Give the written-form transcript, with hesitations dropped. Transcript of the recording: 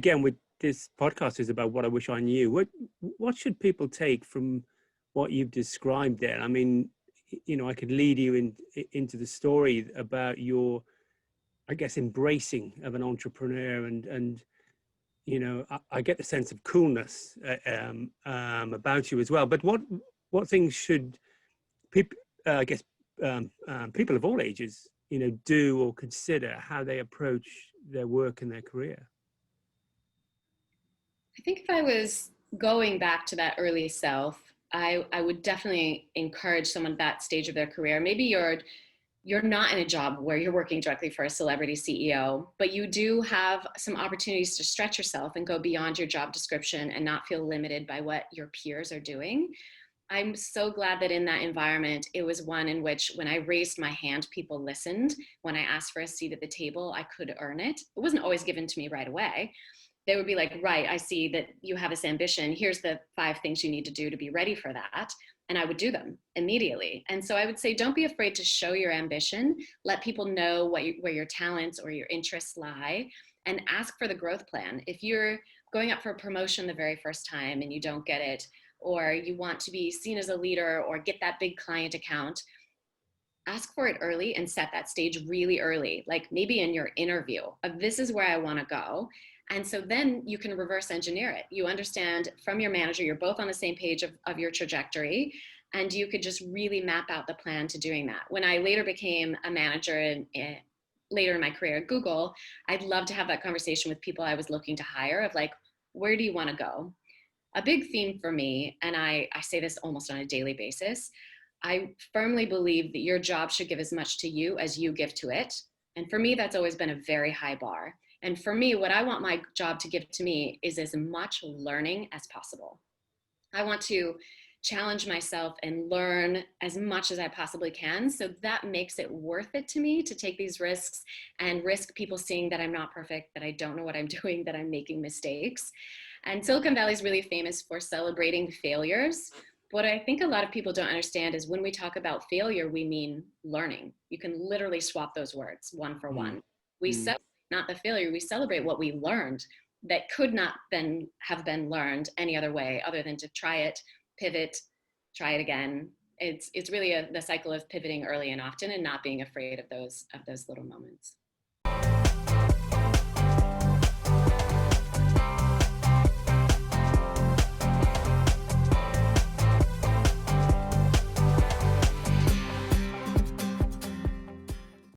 again, with this podcast is about what I wish I knew. What should people take from what you've described there? I mean, I could lead you into the story about your, I guess, embracing of an entrepreneur, and I get the sense of coolness about you as well. But what things should people, I guess, people of all ages, do or consider how they approach their work and their career? I think if I was going back to that early self, I would definitely encourage someone at that stage of their career. Maybe you're not in a job where you're working directly for a celebrity CEO, but you do have some opportunities to stretch yourself and go beyond your job description and not feel limited by what your peers are doing. I'm so glad that in that environment, it was one in which when I raised my hand, people listened. When I asked for a seat at the table, I could earn it. It wasn't always given to me right away. They would be like, right, I see that you have this ambition. Here's the 5 things you need to do to be ready for that. And I would do them immediately. And so I would say, don't be afraid to show your ambition. Let people know where your talents or your interests lie, and ask for the growth plan. If you're going up for a promotion the very first time and you don't get it, or you want to be seen as a leader or get that big client account, ask for it early and set that stage really early, like maybe in your interview of this is where I want to go. And so then you can reverse engineer it. You understand from your manager, you're both on the same page of your trajectory, and you could just really map out the plan to doing that. When I later became a manager later in my career at Google, I'd love to have that conversation with people I was looking to hire of like, where do you want to go? A big theme for me, and I say this almost on a daily basis, I firmly believe that your job should give as much to you as you give to it. And for me, that's always been a very high bar. And for me, what I want my job to give to me is as much learning as possible. I want to challenge myself and learn as much as I possibly can. So that makes it worth it to me to take these risks and risk people seeing that I'm not perfect, that I don't know what I'm doing, that I'm making mistakes. And Silicon Valley is really famous for celebrating failures. What I think a lot of people don't understand is when we talk about failure, we mean learning. You can literally swap those words one for one. We celebrate not the failure, we celebrate what we learned that could not have been learned any other way other than to try it, pivot, try it again. It's really the cycle of pivoting early and often and not being afraid of those little moments.